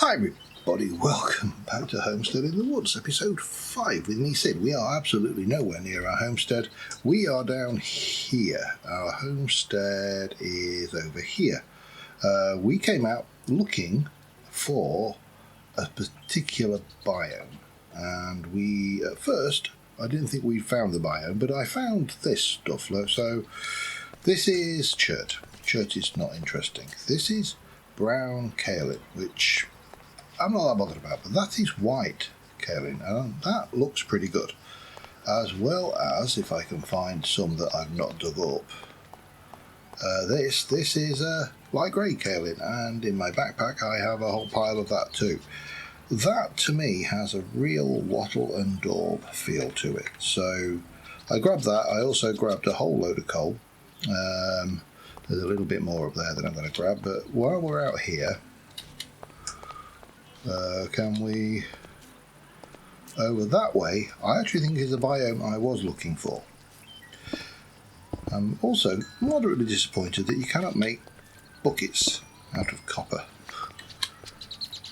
Hi everybody, welcome back to Homestead in the Woods, episode 5 with me, Sid. We are absolutely nowhere near our homestead. We are down here. Our homestead is over here. We came out looking for a particular biome, and we, at first, I didn't think we'd found the biome, but I found this stuff. So, this is chert. Chert is not interesting. This is brown kaolin, which I'm not that bothered about, but that is white kaolin, and that looks pretty good. As well as, if I can find some that I've not dug up, this is light grey kaolin, and in my backpack I have a whole pile of that too. That to me has a real wattle and daub feel to it, so I grabbed that. I also grabbed a whole load of coal. There's a little bit more up there that I'm going to grab, but while we're out here, can we, over that way, I actually think is the biome I was looking for. I'm also moderately disappointed that you cannot make buckets out of copper,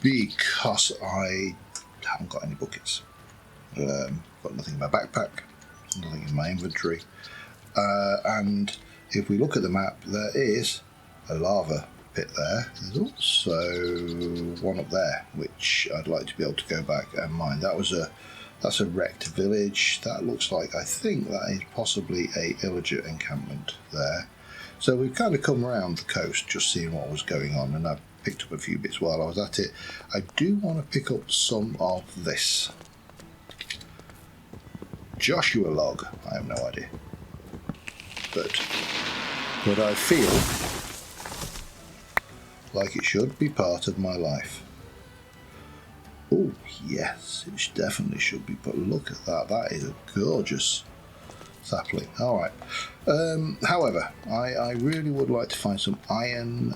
because I haven't got any buckets. Got nothing in my backpack, nothing in my inventory, and if we look at the map, there is a lava pit there. There's also one up there, which I'd like to be able to go back and mine. That's a wrecked village. That looks like, I think that is possibly a villager encampment there. So we've kind of come around the coast just seeing what was going on, and I've picked up a few bits while I was at it. I do want to pick up some of this Joshua log. I have no idea, but I feel like it should be part of my life. Oh yes, it definitely should be, but look at that, that is a gorgeous sapling. Alright, however, I really would like to find some iron.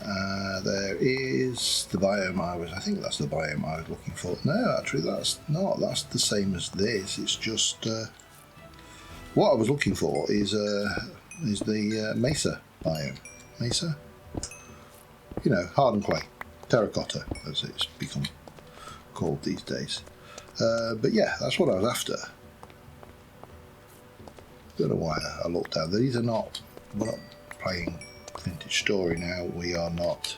There is the biome I think that's the biome I was looking for. No, actually that's not, that's the same as this. It's just, what I was looking for is the mesa biome. Mesa? You know, hardened clay, terracotta, as it's become called these days. But yeah, that's what I was after. Don't know why I looked down. These are not, we're not playing vintage story now. We are not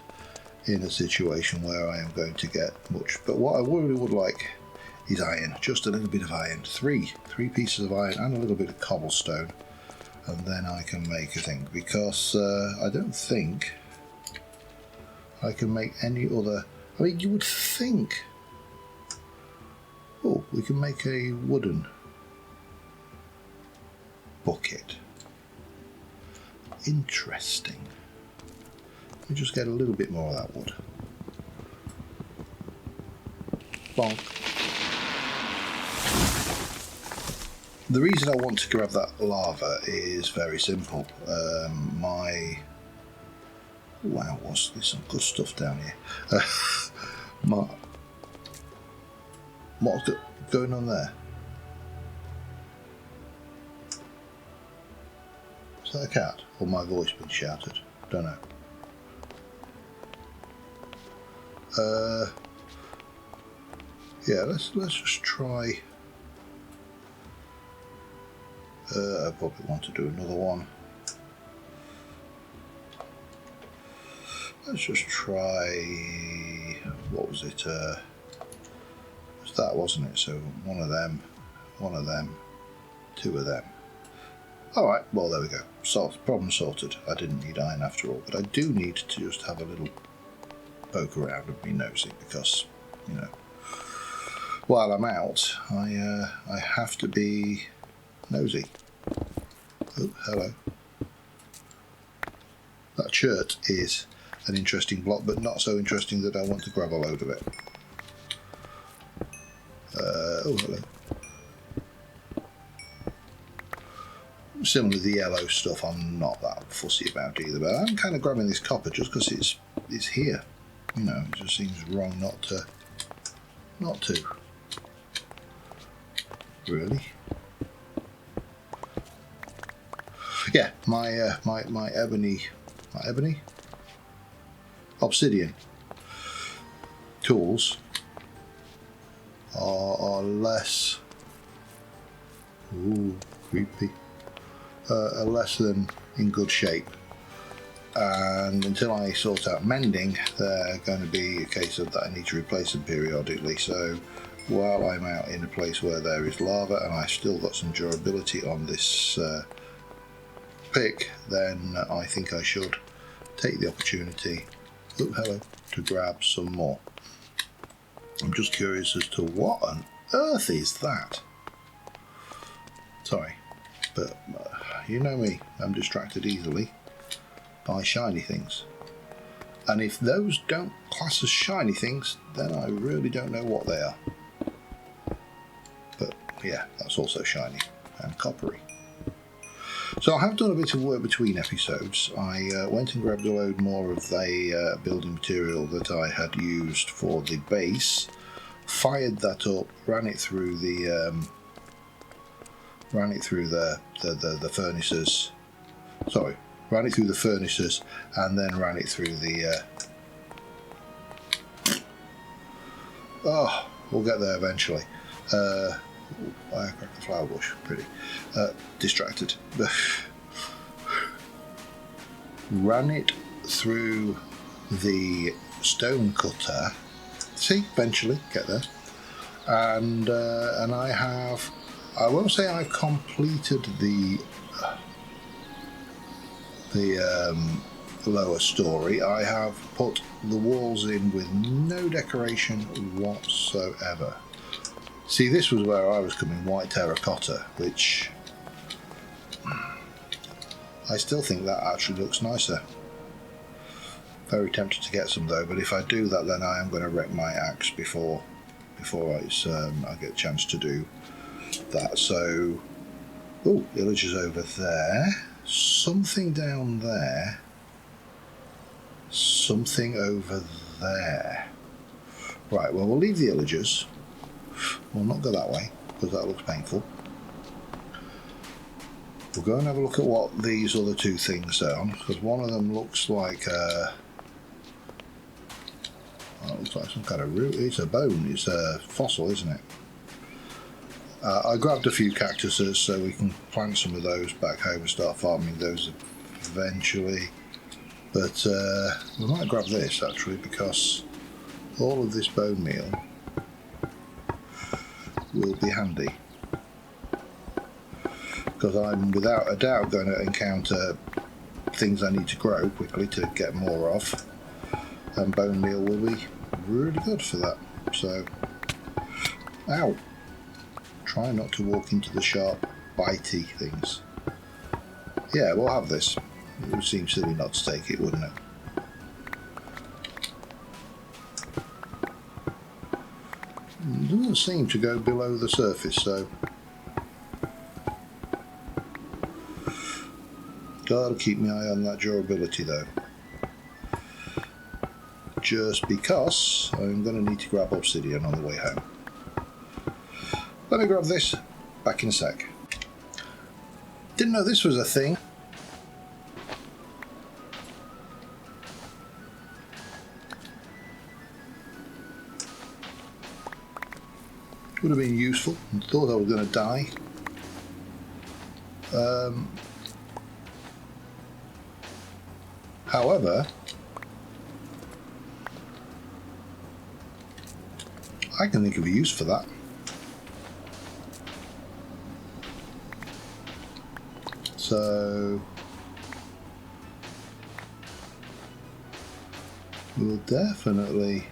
in a situation where I am going to get much. But what I really would like is iron, just a little bit of iron. Three pieces of iron and a little bit of cobblestone, and then I can make a thing, because I don't think I can make any other. I mean, you would think, oh, we can make a wooden bucket. Interesting. Let me just get a little bit more of that wood. Bonk. The reason I want to grab that lava is very simple. Wow, there's some good stuff down here. What's going on there? Is that a cat, or my voice being shouted? Don't know. Yeah, let's just try. I probably want to do another one. Let's just try, what was it, it was that, wasn't it? So one of them, two of them. Alright, well there we go, problem sorted. I didn't need iron after all, but I do need to just have a little poke around and be nosy, because, you know, while I'm out, I have to be nosy. Oh, hello. That chert is an interesting block, but not so interesting that I want to grab a load of it. Oh, hello. Similar to the yellow stuff, I'm not that fussy about either, but I'm kind of grabbing this copper just because it's here. You know, it just seems wrong not to. Really? Yeah, my ebony obsidian tools are less, ooh, creepy, are less than in good shape. And until I sort out mending, they're going to be a case of that I need to replace them periodically. So while I'm out in a place where there is lava and I've still got some durability on this pick, then I think I should take the opportunity, oh hello, to grab some more. I'm just curious as to what on earth is that? Sorry, but you know me, I'm distracted easily by shiny things, and if those don't class as shiny things, then I really don't know what they are. But yeah, that's also shiny and coppery. So I have done a bit of work between episodes. I went and grabbed a load more of the building material that I had used for the base, fired that up, ran it through the furnaces. Sorry. Ran it through the furnaces and then ran it through the oh, we'll get there eventually. I cracked the flower bush, pretty distracted. Ran it through the stone cutter, see, eventually get there, and I won't say I've completed the lower story. I have put the walls in with no decoration whatsoever. See, this was where I was coming white terracotta, which I still think that actually looks nicer. Very tempted to get some though, but if I do that, then I am going to wreck my axe before I get a chance to do that. So, oh, villagers over there. Something down there, something over there. Right, well, we'll leave the illagers. We'll not go that way because that looks painful. We'll go and have a look at what these other two things are, because one of them looks like looks like some kind of root. It's a bone, it's a fossil, isn't it? I grabbed a few cactuses so we can plant some of those back home and start farming those eventually. But we might grab this actually, because all of this bone meal will be handy. Because I'm without a doubt going to encounter things I need to grow quickly to get more of. And bone meal will be really good for that. So, ow! Try not to walk into the sharp, bitey things. Yeah, we'll have this. It would seem silly not to take it, wouldn't it? It doesn't seem to go below the surface, so gotta keep my eye on that durability though. Just because I'm going to need to grab obsidian on the way home. Let me grab this, back in a sec. Didn't know this was a thing. Would have been useful. Thought I was going to die. However, I can think of a use for that. So we'll definitely.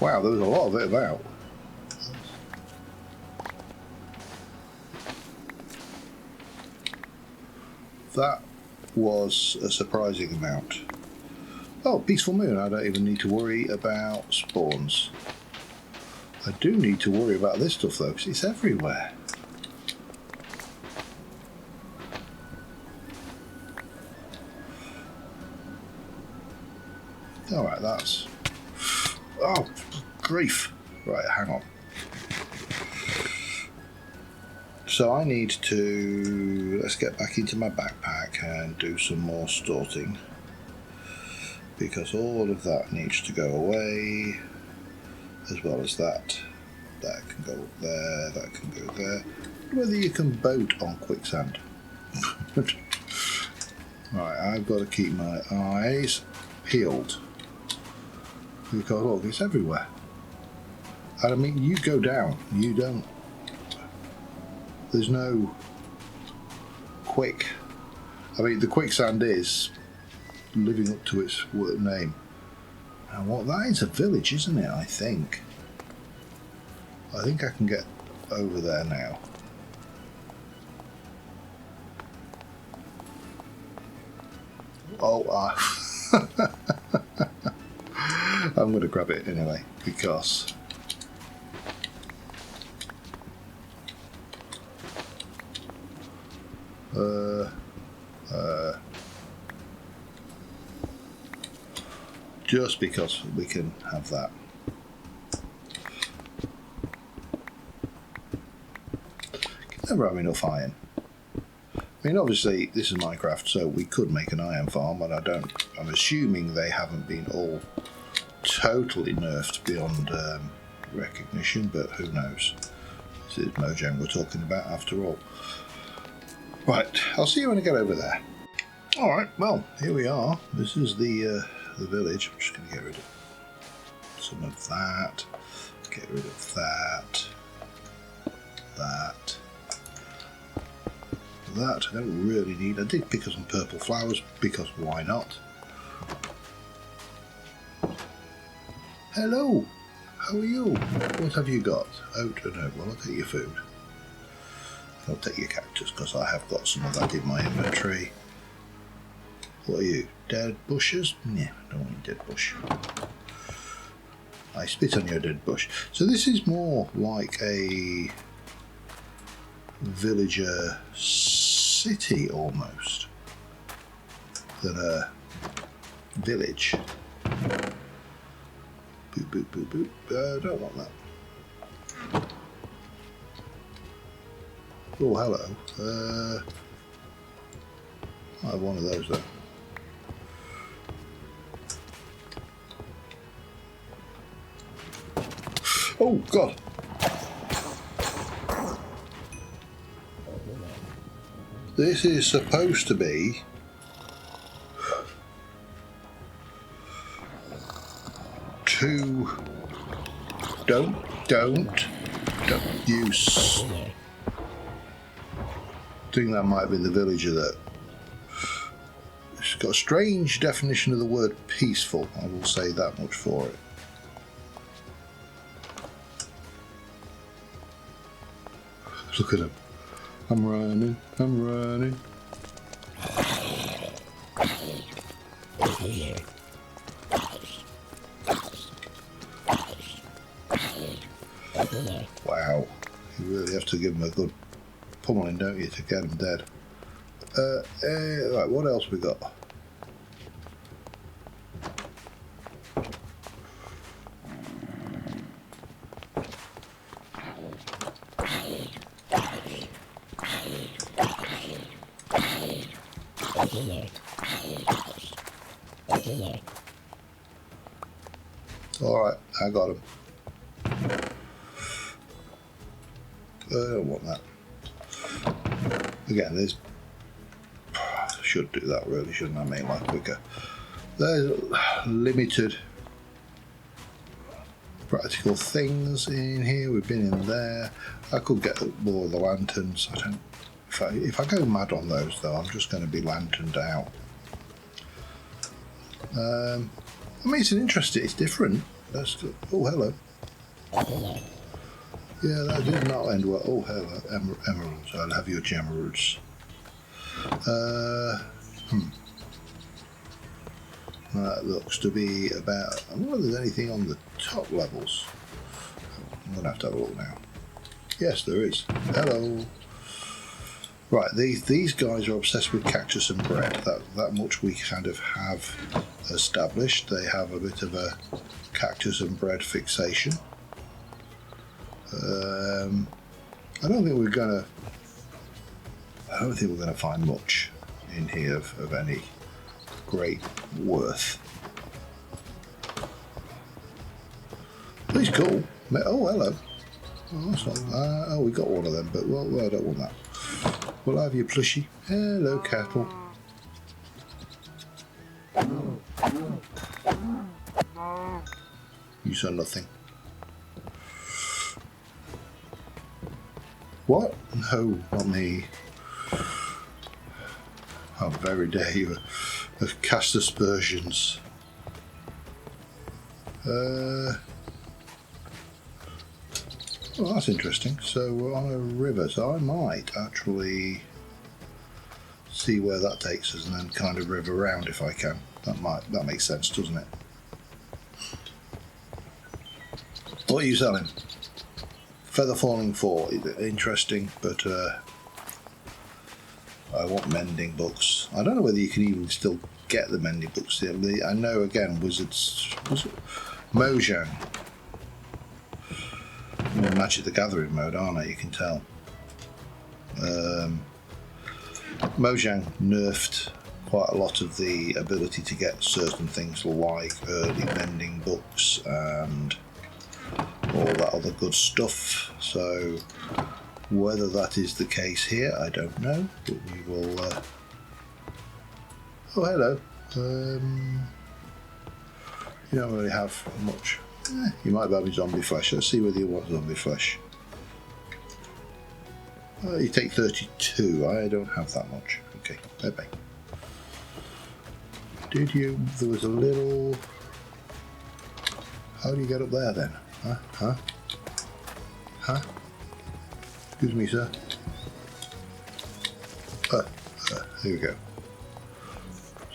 Wow, there was a lot of it about. That was a surprising amount. Oh, peaceful moon. I don't even need to worry about spawns. I do need to worry about this stuff though, because it's everywhere. Alright, that's... Oh, grief. Right, hang on. So I need to... Let's get back into my backpack and do some more sorting. because all of that needs to go away, as well as that. That can go there, that can go there. Whether you can boat on quicksand. Right, I've got to keep my eyes peeled, because look, it's everywhere. And I mean, you go down, you don't, there's no quick, I mean, the quicksand is living up to its name. And what, that is a village, isn't it? I think I can get over there now. Oh, I'm going to grab it anyway, because just because we can have that. Can never have enough iron. I mean, obviously this is Minecraft, so we could make an iron farm, and I'm assuming they haven't been all totally nerfed beyond recognition, but who knows? This is Mojang we're talking about after all. Right, I'll see you when I get over there. Alright, well, here we are. This is the village. I'm just going to get rid of some of that. Get rid of that. That I don't really need. I did pick up some purple flowers because why not? Hello, how are you? What have you got? Oat and oat. Well, I'll take your food. I'll take your cactus because I have got some of that in my inventory. What are you? Dead bushes? Yeah, I don't want dead bush. I spit on your dead bush. So this is more like a villager city almost than a village. Boop, boop, boop, boop. I don't want that. Oh, hello. I have one of those though. Oh, God. This is supposed to be to don't use. I think that might be the villager that. It's got a strange definition of the word peaceful. I will say that much for it. Look at him. I'm running. Wow. You really have to give him a good pummeling, don't you, to get him dead. Right, what else we got? Alright, I got him. I don't want that. Again, there's... should do that really, shouldn't I? Make life quicker. There's limited practical things in here. We've been in there. I could get more of the lanterns. I don't... If I go mad on those though, I'm just going to be lanterned out. I mean, it's an interesting, it's different. That's good. Oh, hello. Yeah, that did not end well. Oh, hello, emeralds. I'll have your gemeralds. That looks to be about... I wonder if there's anything on the top levels. I'm going to have a look now. Yes, there is. Hello. Right, these guys are obsessed with cactus and bread. That much we kind of have established. They have a bit of a cactus and bread fixation. I don't think we're gonna find much in here of any great worth. Oh, he's cool. Oh, hello. Oh, that's not. Oh, we got one of them, but well, I don't want that. We'll have your plushie. Hello, cattle. You saw nothing. What? No, not me. How very dare you have cast aspersions. Well, that's interesting. So we're on a river, so I might actually see where that takes us and then kind of river around if I can. That makes sense, doesn't it? What are you selling? Feather falling 4. Interesting, but I want mending books. I don't know whether you can even still get the mending books. I know, again, wizards. Was it Mojang? I'm in Magic the Gathering mode, aren't I? You can tell. Mojang nerfed quite a lot of the ability to get certain things like early mending books and all that other good stuff. So whether that is the case here, I don't know, but we will. Oh, hello. You don't really have much. You might be having zombie flesh. Let's see whether you want zombie flesh. You take 32. I don't have that much. Okay, bye bye. Did you? There was a little. How do you get up there then? Huh? Excuse me, sir. Here we go.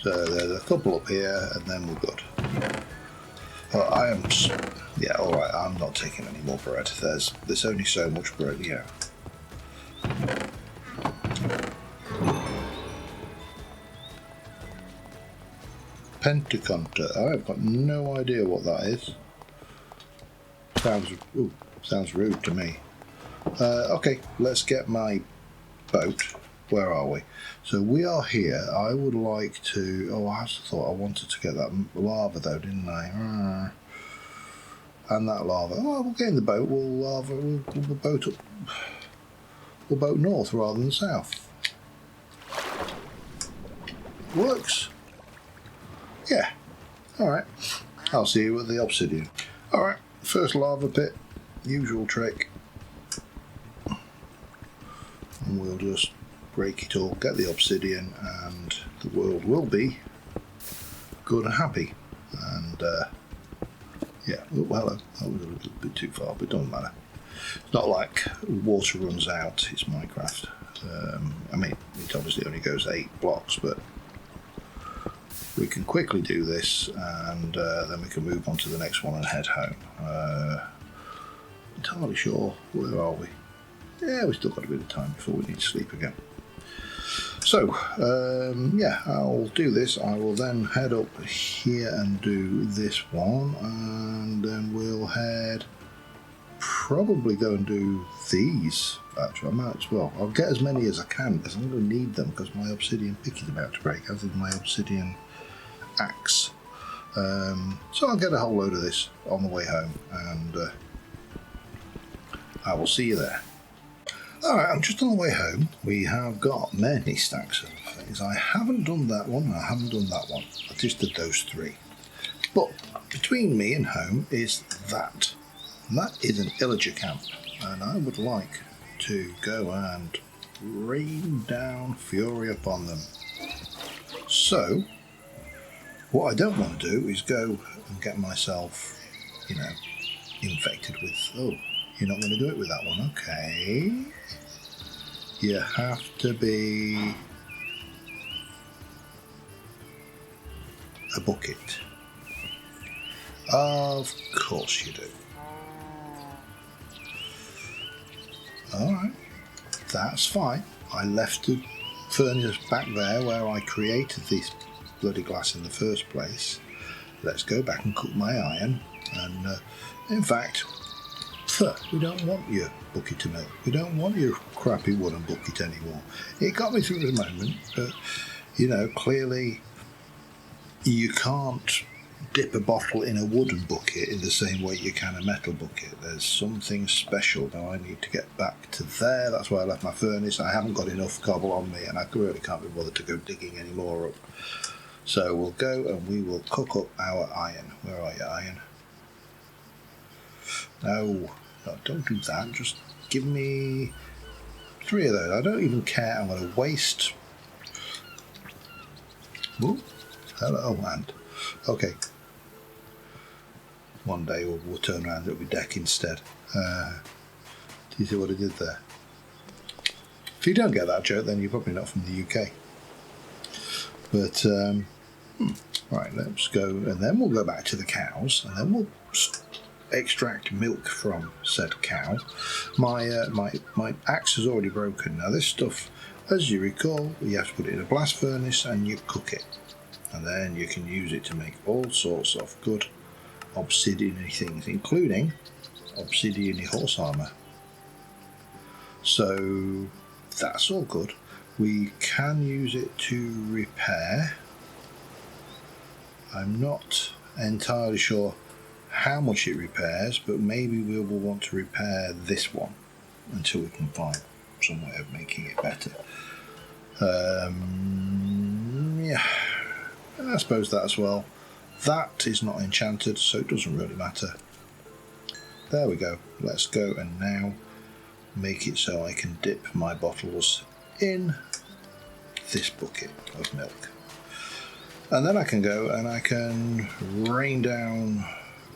So there's a couple up here, and then we're good. Oh, yeah, all right. I'm not taking any more bread. There's only so much bread. Yeah. Pentaconta. I've got no idea what that is. Sounds rude to me. Okay, let's get my boat. Where are we? So we are here. I would like to. Oh, I thought I wanted to get that lava though, didn't I? And that lava. Oh, we'll get in the boat. We'll boat up. We'll boat north rather than south. Works. Yeah. All right. I'll see you with the obsidian. All right. First lava pit. Usual trick. And we'll just break it all, get the obsidian, and the world will be good and happy. And yeah, oh, hello, that was a little bit too far, but it doesn't matter. It's not like water runs out, it's Minecraft. I mean, it obviously only goes 8 blocks, but we can quickly do this, and then we can move on to the next one and head home. Entirely sure, where are we? Yeah, we've still got a bit of time before we need to sleep again. So, yeah, I'll do this. I will then head up here and do this one, and then we'll probably go and do these. Actually, I might as well. I'll get as many as I can because I'm going to need them because my obsidian pick is about to break, as is my obsidian axe. So I'll get a whole load of this on the way home, and I will see you there. Alright, I'm just on the way home. We have got many stacks of things. I haven't done that one, I haven't done that one. I just did those 3. But between me and home is that. And that is an illager camp. And I would like to go and rain down fury upon them. So, what I don't want to do is go and get myself, infected with... Oh, you're not going to do it with that one, okay. You have to be a bucket. Of course you do. Alright, that's fine. I left the furnace back there where I created this bloody glass in the first place. Let's go back and cook my iron. And in fact, we don't want your bucket of milk. We don't want your crappy wooden bucket anymore. It got me through the moment, but clearly you can't dip a bottle in a wooden bucket in the same way you can a metal bucket. There's something special. Now I need to get back to there. That's where I left my furnace. I haven't got enough cobble on me, and I really can't be bothered to go digging any more up. So we'll go and we will cook up our iron. Where are you, iron? No, don't do that. Just give me 3 of those. I don't even care. I'm going to waste. Ooh, hello, and okay. One day we'll turn around, it'll be deck instead. Do you see what I did there? If you don't get that joke, then you're probably not from the UK. But, right, let's go, and then we'll go back to the cows, and then we'll extract milk from said cow. My axe is already broken. Now this stuff, as you recall, you have to put it in a blast furnace and you cook it. And then you can use it to make all sorts of good obsidian-y things, including obsidian-y horse armour. So that's all good. We can use it to repair. I'm not entirely sure how much it repairs, but maybe we will want to repair this one until we can find some way of making it better. Yeah, I suppose that as well. That is not enchanted, so it doesn't really matter. There we go. Let's go and now make it so I can dip my bottles in this bucket of milk. And then I can go and I can rain down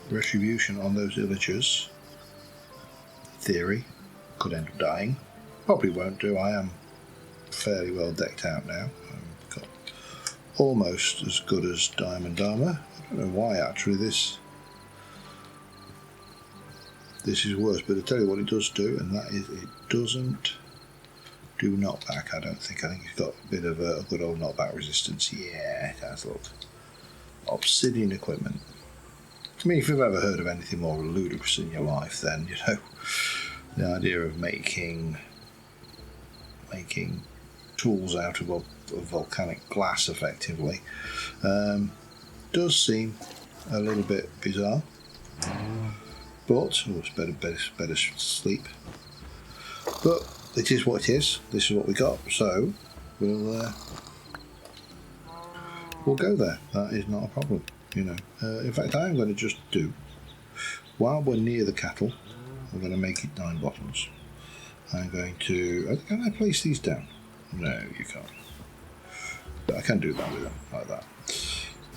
retribution on those villagers. Theory, could end up dying. Probably won't do. I am fairly well decked out now. I've got almost as good as diamond armour. I don't know why actually this is worse, but I'll tell you what it does do, and that is it doesn't do knockback. I think it's got a bit of a good old knockback resistance. Yeah, it has. Look, obsidian equipment. I mean, if you've ever heard of anything more ludicrous in your life, then you know the idea of making tools out of volcanic glass, effectively, does seem a little bit bizarre. But it's better sleep. But it is what it is. This is what we got. So we'll go there. That is not a problem. You know. In fact, I am going to just do, while we're near the cattle, we're going to make it 9 bottles. I'm going to. Can I place these down? No, you can't. But I can do that with them like that.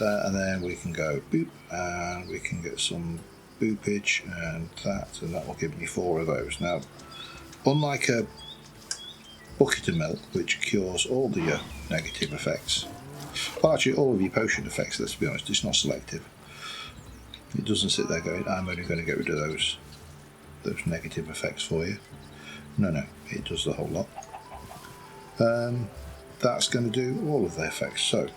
And then we can go boop, and we can get some boopage and that will give me 4 of those. Now, unlike a bucket of milk, which cures all the negative effects, well, actually all of your potion effects, let's be honest, it's not selective. It doesn't sit there going, I'm only going to get rid of those negative effects for you. No, it does the whole lot. That's going to do all of the effects. So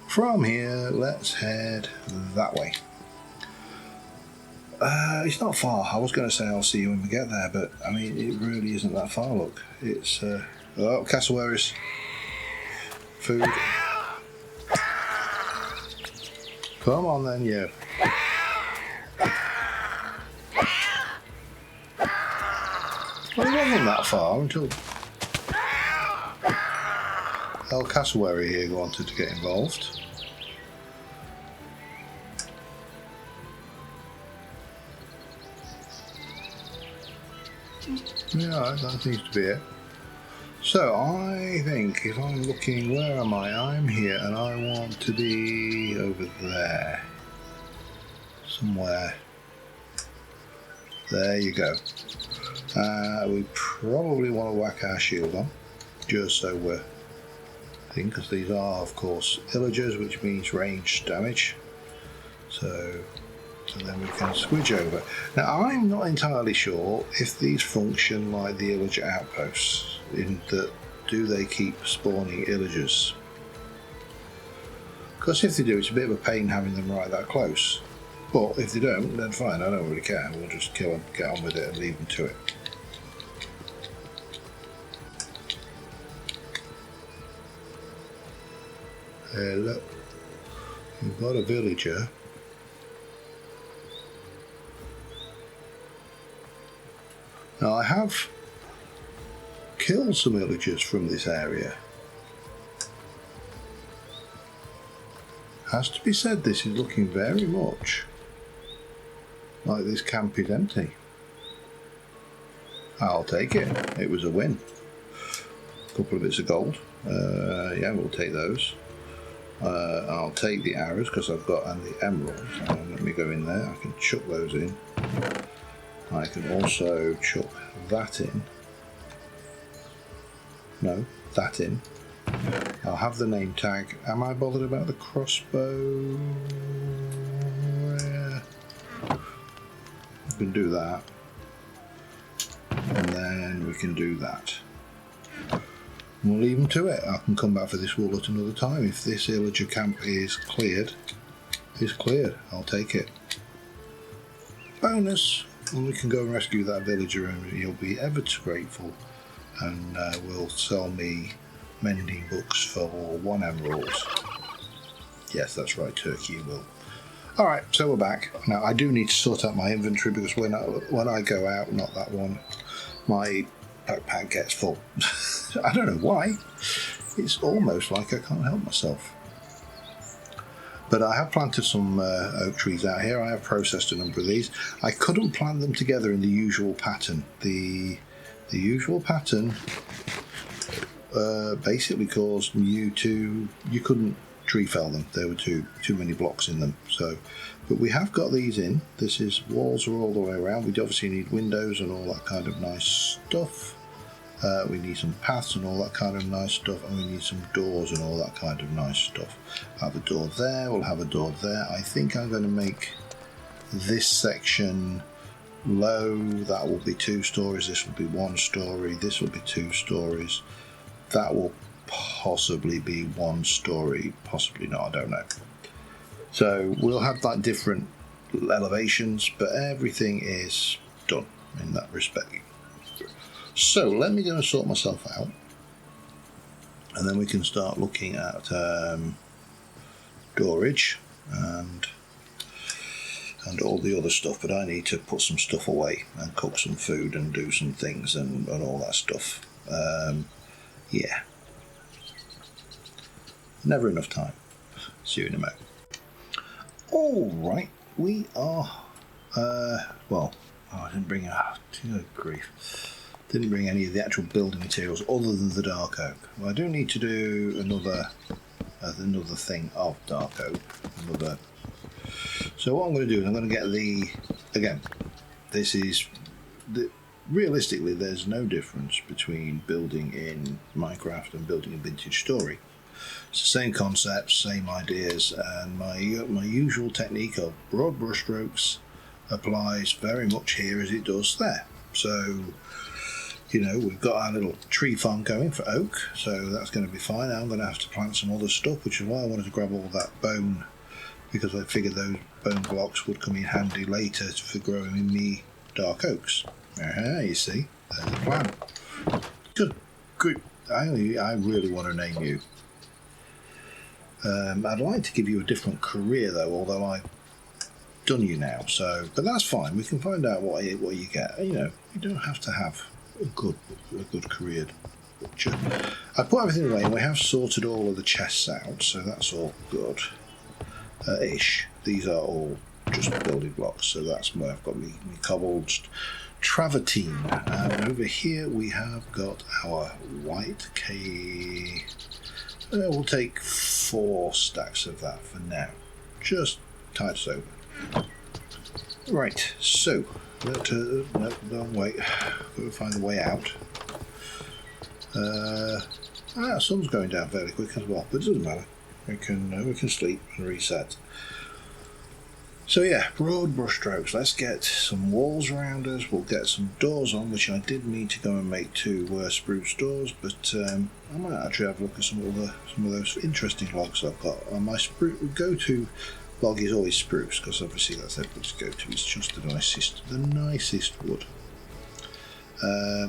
from here, let's head that way. It's not far. I was going to say I'll see you when we get there, but I mean, it really isn't that far. Look, it's oh, cassowaries, food. Come on then, you. Well, it wasn't that far until El Cassowary here wanted to get involved. Yeah, that seems to be it. So I think if I'm looking, where am I? I'm here and I want to be over there. Somewhere. There you go. We probably want to whack our shield on, just so we're thin, because these are, of course, illagers, which means ranged damage. So then we can switch over. Now, I'm not entirely sure if these function like the illager outposts, in that do they keep spawning illagers? Because if they do, it's a bit of a pain having them right that close. But if they don't, then fine, I don't really care. We'll just kill them, get on with it, and leave them to it. Hello. You've got a villager. Now I have killed some villagers from this area. Has to be said, this is looking very much like this camp is empty. I'll take it. It was a win. A couple of bits of gold. Yeah, we'll take those. I'll take the arrows because I've got, and the emeralds. Let me go in there. I can chuck those in. I can also chuck that in. No, that in. I'll have the name tag. Am I bothered about the crossbow? Yeah. We can do that. And then we can do that. We'll leave them to it. I can come back for this wool at another time. If this villager camp is cleared, it's cleared. I'll take it. Bonus! And we can go and rescue that villager and he'll be ever grateful and will sell me mending books for 1 emerald. Yes, that's right, Turkey will. Alright, so we're back. Now I do need to sort out my inventory because when I go out, not that one, my backpack gets full. I don't know why. It's almost like I can't help myself. But I have planted some oak trees out here. I have processed a number of these. I couldn't plant them together in the usual pattern. The usual pattern basically caused you couldn't tree fell them. There were too many blocks in them. So, but we have got these in. This is walls are all the way around. We obviously need windows and all that kind of nice stuff. We need some paths and all that kind of nice stuff, and we need some doors and all that kind of nice stuff. I'll have a door there, we'll have a door there. I think I'm going to make this section low. That will be 2 stories, this will be 1 story, this will be 2 stories. That will possibly be 1 story, possibly not, I don't know. So we'll have like different elevations, but everything is done in that respect. So let me go and sort myself out, and then we can start looking at storage and all the other stuff. But I need to put some stuff away and cook some food and do some things and all that stuff. Yeah, never enough time. See you in a moment. All right, we are. Well, I didn't bring good grief. Didn't bring any of the actual building materials other than the dark oak. Well, I do need to do another thing of dark oak. So what I'm going to do is I'm going to get again, this is realistically there's no difference between building in Minecraft and building in Vintage Story. It's the same concepts, same ideas, and my usual technique of broad brushstrokes applies very much here as it does there. So, you know, we've got our little tree farm going for oak, so that's going to be fine. I'm going to have to plant some other stuff, which is why I wanted to grab all that bone, because I figured those bone blocks would come in handy later for growing in me dark oaks. You see, there's the plan. Good. I really want to name you. I'd like to give you a different career though, although I've done you now. So, but that's fine. We can find out what you get. You know, you don't have to have a good career butcher. I put everything away, and we have sorted all of the chests out, so that's all good. Ish. These are all just building blocks, so that's where I've got me cobbled travertine. And over here we have got our white K. We'll take 4 stacks of that for now. Just tide us over. Right, so don't wait. Gotta find the way out. Sun's going down fairly quick as well, but it doesn't matter. We can sleep and reset. So yeah, broad brush strokes. Let's get some walls around us. We'll get some doors on, which I did need to go and make 2 spruce doors, but I might actually have a look at some of those interesting logs I've got. My go-to log is always spruce, because obviously that's everybody's go-to. It's just the nicest wood.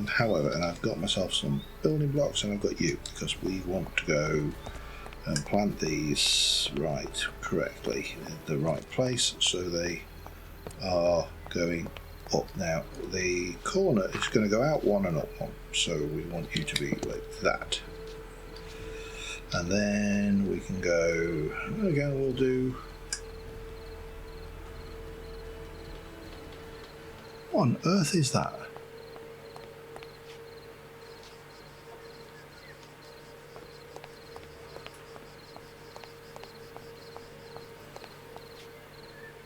However, and I've got myself some building blocks, and I've got you, because we want to go and plant these correctly in the right place so they are going up. Now the corner is going to go out one and up one, so we want you to be like that, and then we can go again. We'll do, what on earth is that?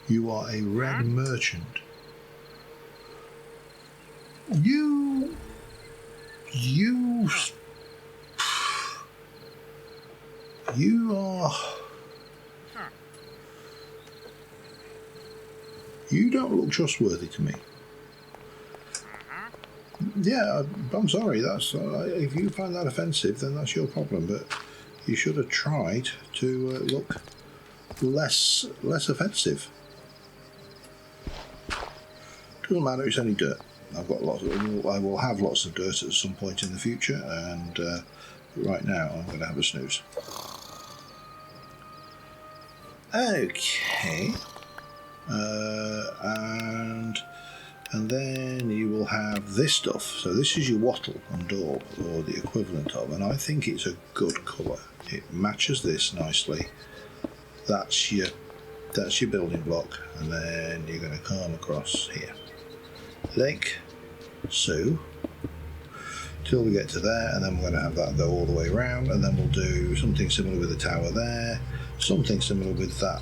You are a red merchant. You are. You don't look trustworthy to me. Yeah, I'm sorry. That's if you find that offensive, then that's your problem. But you should have tried to look less offensive. Doesn't matter. It's only dirt. I will have lots of dirt at some point in the future, and right now I'm going to have a snooze. Okay, and then you will have this stuff. So this is your wattle and daub, or the equivalent of, and I think it's a good colour. It matches this nicely. That's your building block, and then you're going to come across here, like so, till we get to there, and then we're going to have that go all the way around, and then we'll do something similar with the tower there, something similar with that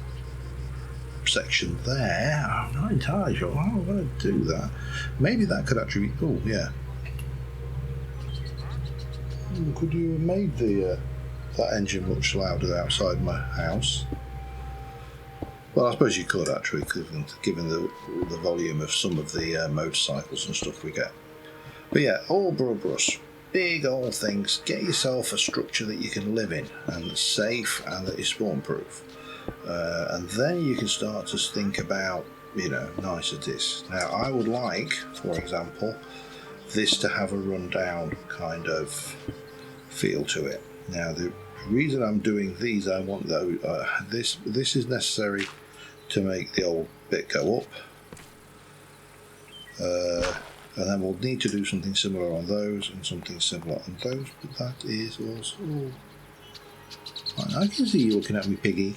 section there. I'm not entirely sure how I'm going to do that. Maybe that could actually be, oh yeah, could you have made the that engine much louder outside my house? Well, I suppose you could actually, given the volume of some of the motorcycles and stuff we get. But yeah, all brush, big old things. Get yourself a structure that you can live in and that's safe and that is spawn proof. And then you can start to think about, nicer this. Now, I would like, for example, this to have a rundown kind of feel to it. Now, the reason I'm doing these, I want this is necessary to make the old bit go up, and then we'll need to do something similar on those and something similar on those, but that is also fine. I can see you looking at me, piggy.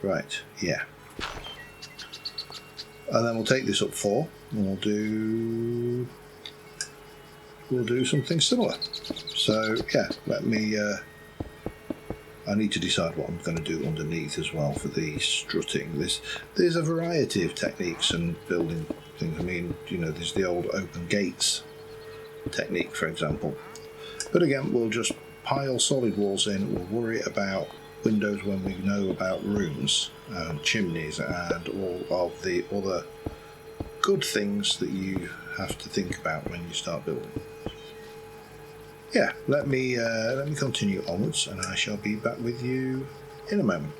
Right, yeah, and then we'll take this up 4 and we'll do something similar. So yeah, let me I need to decide what I'm going to do underneath as well for the strutting. There's a variety of techniques and building things. I mean, there's the old open gates technique, for example. But again, we'll just pile solid walls in. We'll worry about windows when we know about rooms and chimneys and all of the other good things that you have to think about when you start building. Yeah, let me continue onwards, and I shall be back with you in a moment.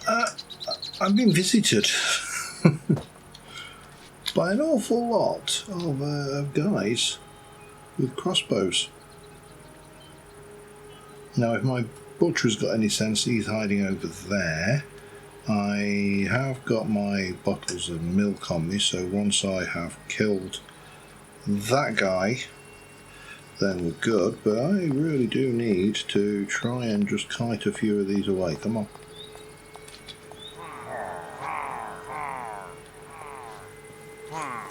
I've been visited by an awful lot of guys with crossbows. Now, if my butcher's got any sense, he's hiding over there. I have got my bottles of milk on me, so once I have killed that guy, then we're good, but I really do need to try and just kite a few of these away. Come on.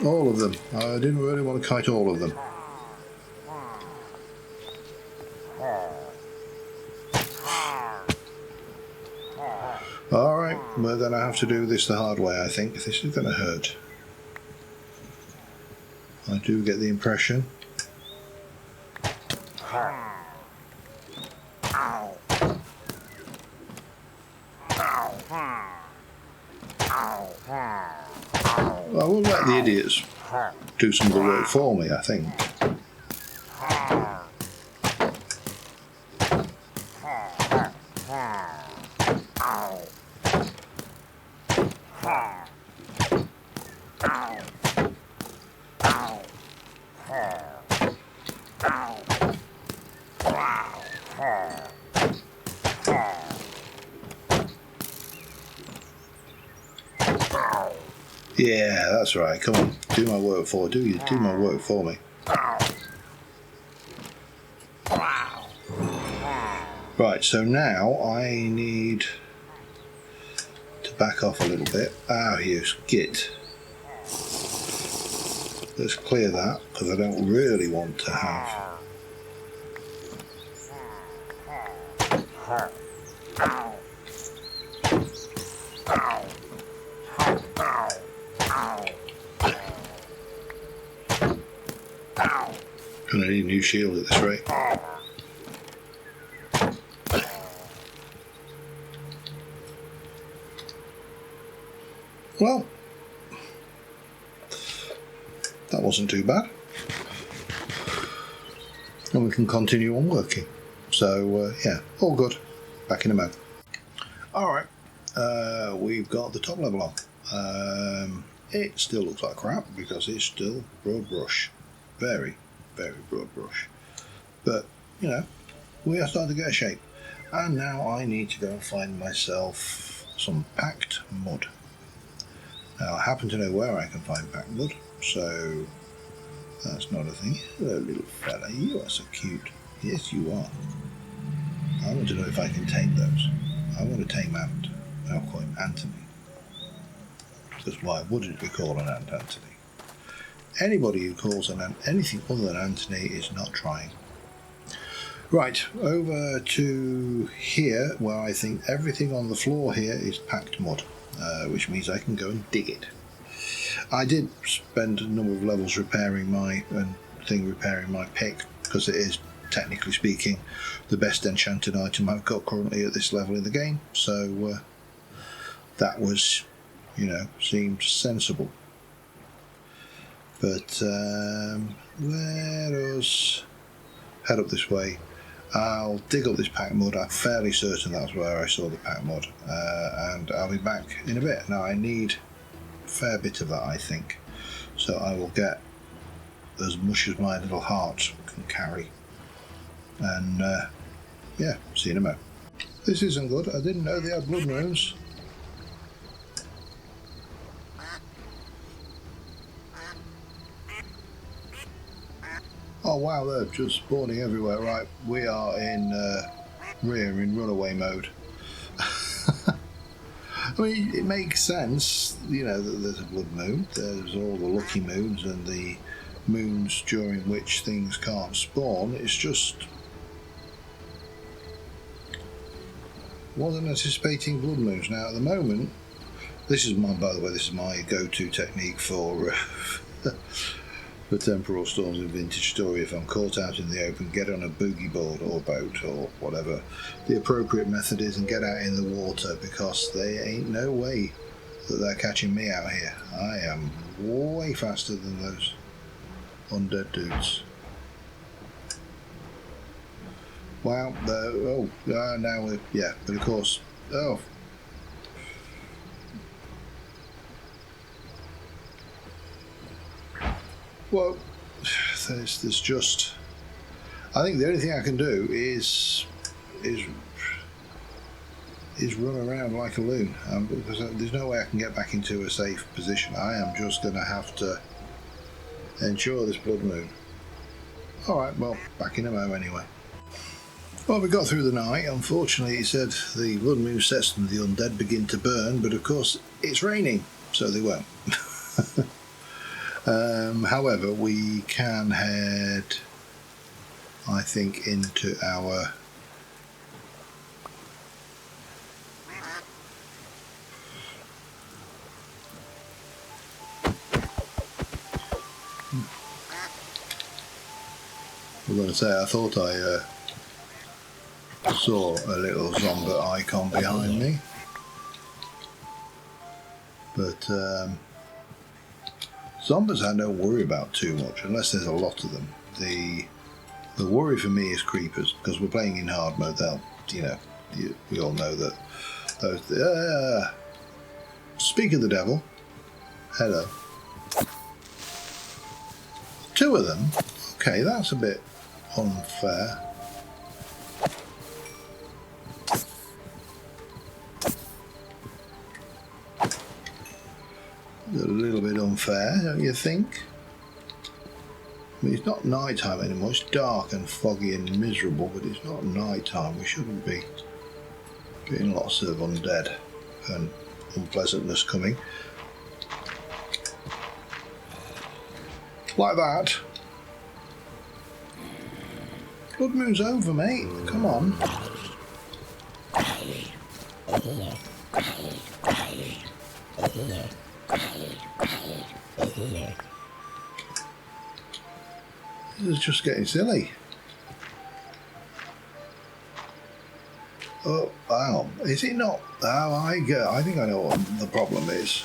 All of them. I didn't really want to kite all of them. Alright, we're going to have to do this the hard way, I think. This is going to hurt. I do get the impression. I will let the idiots do some of the work for me, I think. Yeah, that's right. Come on, do my work for my work for me. Right, so now I need to back off a little bit. Ah, you git. Let's clear that because I don't really want to have. Gonna need a new shield at this rate. Well, that wasn't too bad. And we can continue on working. So, yeah, all good. Back in a moment. Alright, we've got the top level on. It still looks like crap because it's still broad brush. Very, very broad brush. But, you know, we are starting to get a shape. And now I need to go and find myself some packed mud. Now, I happen to know where I can find packed mud, so that's not a thing. Hello, little fella, you are so cute. Yes, you are. I want to know if I can tame those. I want to tame Ant. I'll call him Anthony. Because why wouldn't we call an ant Anthony? Anybody who calls an ant anything other than Anthony is not trying. Right, over to here, where I think everything on the floor here is packed mud, which means I can go and dig it. I did spend a number of levels repairing my pick, because it is, technically speaking, the best enchanted item I've got currently at this level in the game, so that was, you know, seemed sensible. But let us head up this way. I'll dig up this packed mud. I'm fairly certain that's where I saw the packed mud, and I'll be back in a bit. Now I need a fair bit of that, I think, so I will get as much as my little heart can carry, and yeah, see you in a moment. This isn't good. I didn't know they had blood moons. Oh wow, they're just spawning everywhere. Right, we are in runaway mode. I mean, it makes sense, you know, that there's a blood moon. There's all the lucky moons and the moons during which things can't spawn. It's just wasn't anticipating blood moons. Now at the moment, this is my, by the way, this is my go-to technique for for temporal storms in Vintage Story. If I'm caught out in the open, get on a boogie board or boat or whatever the appropriate method is and get out in the water, because there ain't no way that they're catching me out here. I am way faster than those undead dudes. Wow, now we're, yeah, but of course, oh. Well, there's just, I think the only thing I can do is run around like a loon, because there's no way I can get back into a safe position. I am just going to have to ensure this blood moon. Alright, well, back in a moment anyway. Well, we got through the night. Unfortunately, it said the blood moon sets and the undead begin to burn, but of course it's raining, so they won't. However, we can head, I think, into our I'm going to say, I thought I saw a little zombie icon behind me, but zombies I don't worry about too much unless there's a lot of them. The worry for me is creepers, because we're playing in hard mode. They'll, you know, we all know that those. Speak of the devil. Hello. 2 of them. Okay, that's a bit unfair. A little bit unfair, don't you think? I mean, it's not night time anymore. It's dark and foggy and miserable, but it's not night time. We shouldn't be getting lots of undead and unpleasantness coming. Like that. Blood moon's over, mate. Come on. This is just getting silly. Oh, wow. Is it not? Oh, I think I know what the problem is.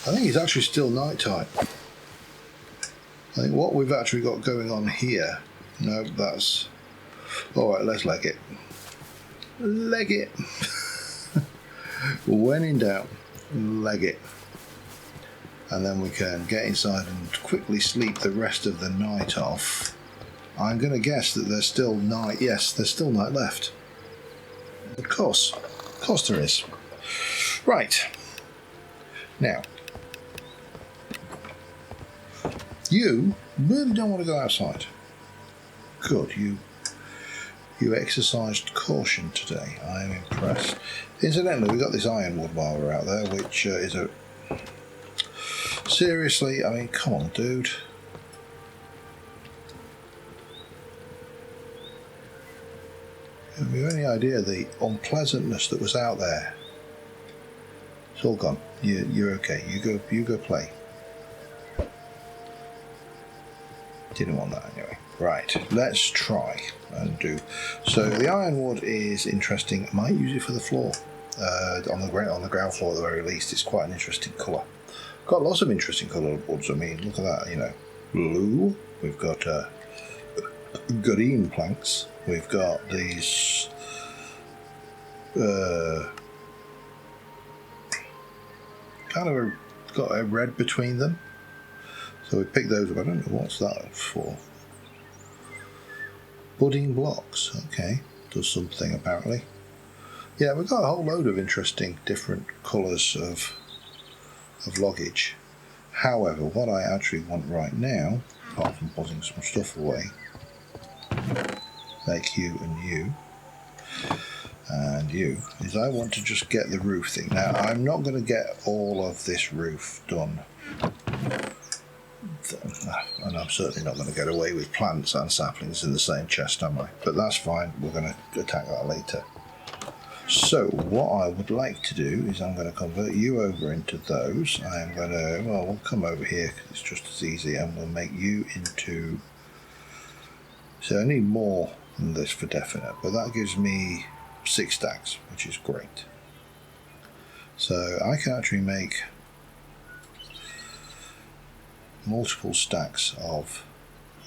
I think it's actually still night time. I think what we've actually got going on here. No, that's... Alright, let's leg it. Leg it. When in doubt, leg it. And then we can get inside and quickly sleep the rest of the night off. I'm going to guess that there's still night. Yes, there's still night left. Of course there is. Right. Now, you really don't want to go outside. Good, you exercised caution today. I am impressed. Incidentally, we got this ironwood while we're out there, which is a... Seriously, I mean, come on, dude. Have you any idea the unpleasantness that was out there? It's all gone. You're okay. You go play. Didn't want that anyway. Right, let's try and do. So the ironwood is interesting. I might use it for the floor. On the ground floor at the very least. It's quite an interesting colour. Got lots of interesting coloured woods. I mean, look at that, you know. Blue. We've got green planks. We've got these kind of got a red between them. So we picked those up. I don't know what's that for. Budding blocks. Okay, does something apparently. Yeah, we've got a whole load of interesting different colours of loggage. However, what I actually want right now, apart from putting some stuff away, like you and you, is I want to just get the roof thing. Now, I'm not going to get all of this roof done, and I'm certainly not going to get away with plants and saplings in the same chest, am I? But that's fine, we're going to attack that later. So what I would like to do is I'm going to convert you over into those. I am going to, well, we'll come over here because it's just as easy, and we'll make you into, so I need more than this for definite, but that gives me 6 stacks, which is great. So I can actually make multiple stacks of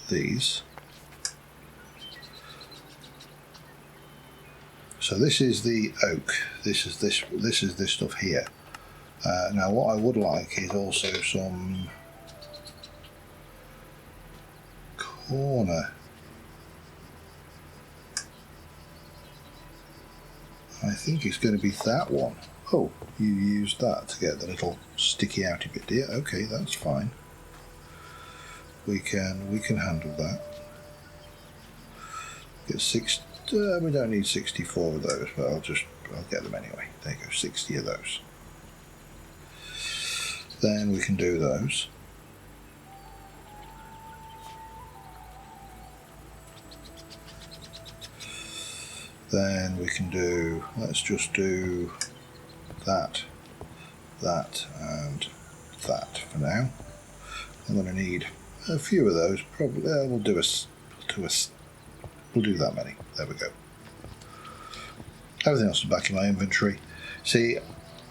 these. So this is the oak. This is this stuff here. Now, what I would like is also some corner. I think it's going to be that one. Oh, you used that to get the little sticky outy bit, dear. Okay, that's fine. We can handle that. Get 6. We don't need 64 of those, but I'll get them anyway. There you go, 60 of those. Then we can do those. Then we can do, let's just do that, and that for now. I'm going to need a few of those, probably. We'll do that many. There we go. Everything else is back in my inventory. See,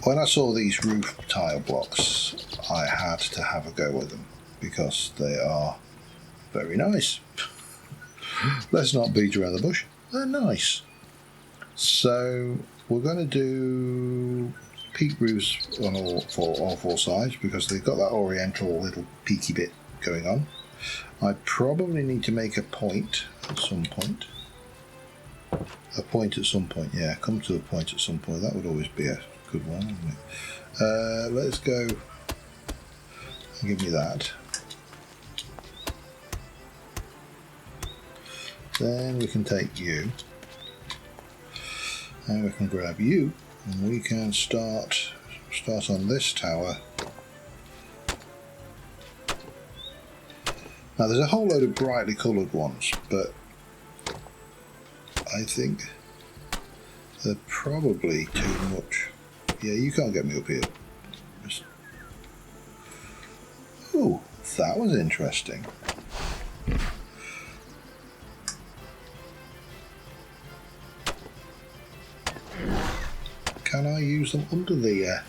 when I saw these roof tile blocks, I had to have a go with them because they are very nice. Let's not beat around the bush. They're nice. So we're going to do peak roofs on all four sides because they've got that oriental little peaky bit going on. I probably need to make a point at some point. A point at some point, yeah. Come to a point at some point. That would always be a good one, wouldn't it? Let's go. Give me that. Then we can take you. And we can grab you. And we can start on this tower. Now there's a whole load of brightly coloured ones, but I think they're probably too much. Yeah, you can't get me up here. Oh, that was interesting. Can I use them under the...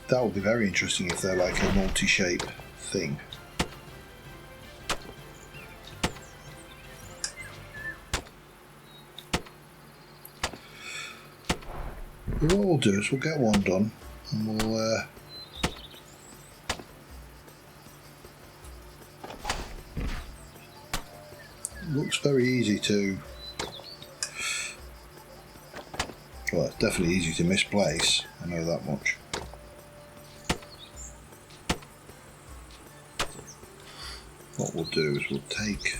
that would be very interesting if they're like a multi-shape thing. But what we'll do is we'll get one done and we'll looks very easy to, well, it's definitely easy to misplace, I know that much. What we'll do is we'll take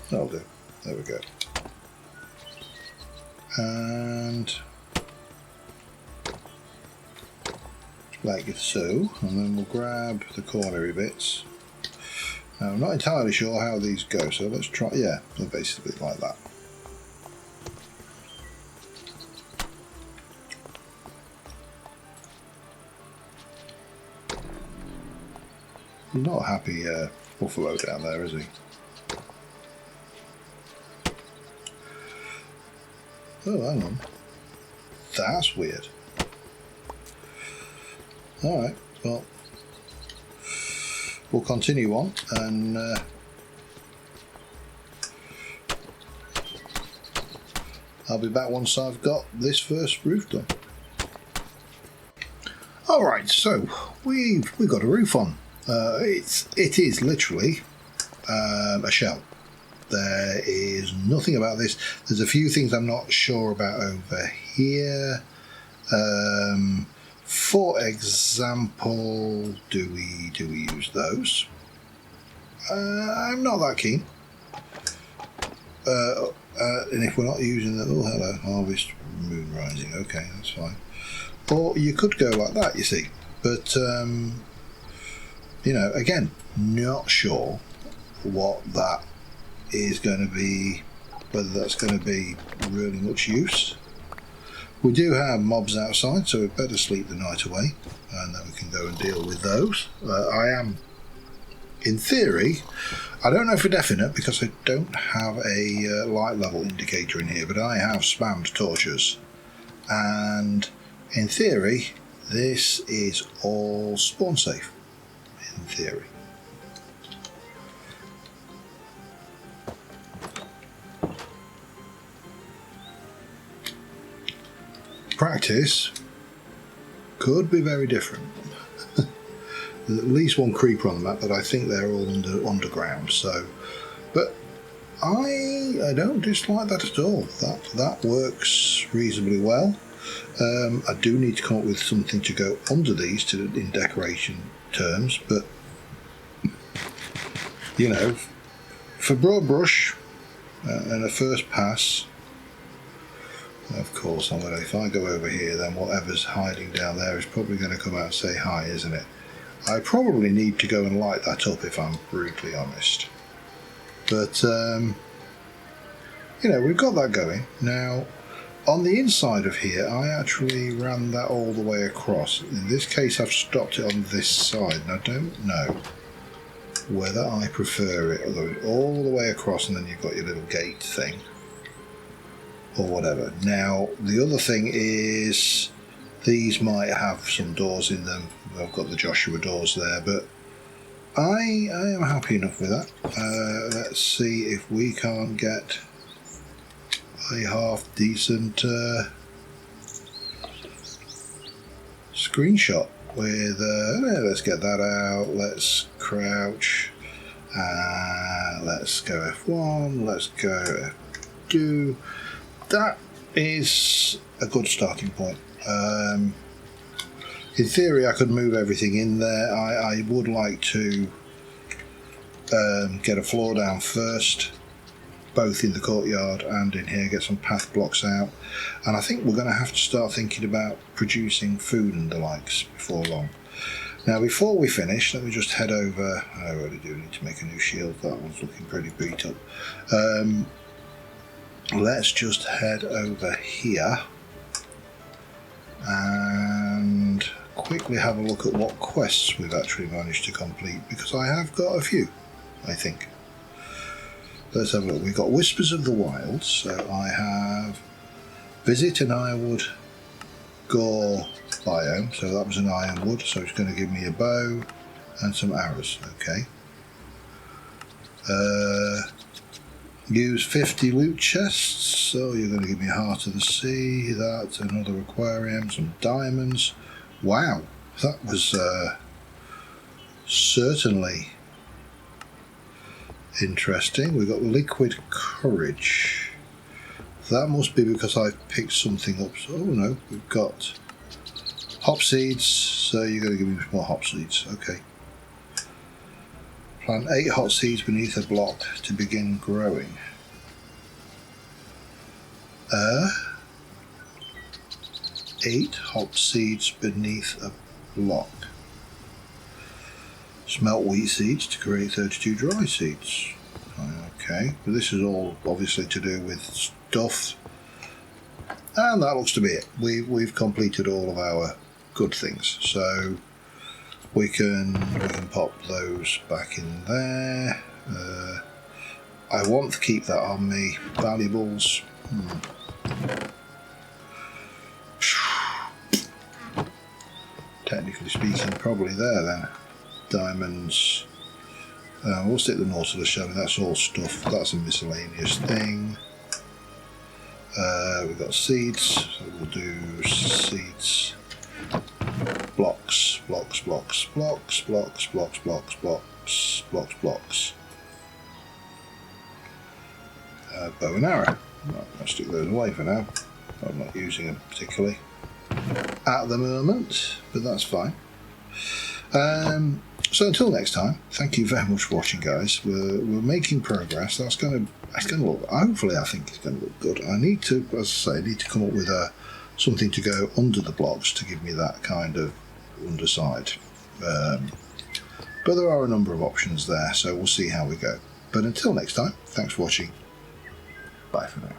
that'll do. There we go. And like so, and then we'll grab the cornery bits. Now I'm not entirely sure how these go, so let's try. Yeah, they're basically like that. He's not a happy buffalo down there, is he? Oh, hang on. That's weird. Alright, well, we'll continue on and I'll be back once I've got this first roof done. Alright, so we've got a roof on. It is literally a shell. There is nothing about this. There's a few things I'm not sure about over here. For example, do we use those? I'm not that keen. And if we're not using them, oh hello, harvest moon rising. Okay, that's fine. Or you could go like that, you see. But you know, again, not sure what that is going to be, whether that's going to be really much use. We do have mobs outside, so we'd better sleep the night away and then we can go and deal with those. I am, in theory, I don't know for definite because I don't have a light level indicator in here, but I have spammed torches, and in theory this is all spawn safe, in theory. Practice could be very different. There's at least one creeper on the map, but I think they're all underground. So, but I don't dislike that at all. That works reasonably well. I do need to come up with something to go under these in decoration terms, but you know, for broad brush and a first pass. Of course, if I go over here, then whatever's hiding down there is probably going to come out and say hi, isn't it? I probably need to go and light that up if I'm brutally honest. But, you know, we've got that going. Now, on the inside of here, I actually ran that all the way across. In this case, I've stopped it on this side, and I don't know whether I prefer it all the way across and then you've got your little gate thing, or whatever. Now the other thing is these might have some doors in them. I've got the Joshua doors there, but I am happy enough with that. Let's see if we can't get a half decent screenshot with let's get that out. Let's crouch, let's go F1, let's go F2. That is a good starting point. In theory I could move everything in there. I would like to get a floor down first, both in the courtyard and in here, get some path blocks out, and I think we're going to have to start thinking about producing food and the likes before long. Now before we finish, let me just head over. I really do need to make a new shield, that one's looking pretty beat up. Let's just head over here and quickly have a look at what quests we've actually managed to complete, because I have got a few, I think. Let's have a look. We've got Whispers of the Wilds, so I have Visit an Ironwood Gore biome, so that was an ironwood, so it's going to give me a bow and some arrows. Okay. Use 50 loot chests, so you're going to give me a Heart of the Sea, that, another aquarium, some diamonds. Wow, that was certainly interesting. We've got Liquid Courage. That must be because I've picked something up. Oh no, we've got hop seeds, so you're going to give me more hop seeds. Okay. Plant 8 hot seeds beneath a block to begin growing. 8 hop seeds beneath a block. Smelt wheat seeds to create 32 dry seeds. Okay, but this is all obviously to do with stuff. And that looks to be it. We've completed all of our good things. So we can pop those back in there. I want to keep that on me. Valuables. Technically speaking, probably there then. Diamonds. We'll stick the Nautilus shell in. That's all stuff. That's a miscellaneous thing. We've got seeds. So we'll do seeds. Blocks, blocks, blocks, blocks, blocks, blocks, blocks, blocks, blocks, blocks. Bow and arrow. Right, I'll stick those away for now. I'm not using them particularly at the moment, but that's fine. So until next time, thank you very much for watching, guys. We're making progress. It's going to look. Hopefully, I think it's going to look good. I need to, as I say, I need to come up with something to go under the blocks to give me that kind of underside. But there are a number of options there, so we'll see how we go. But until next time, thanks for watching. Bye for now.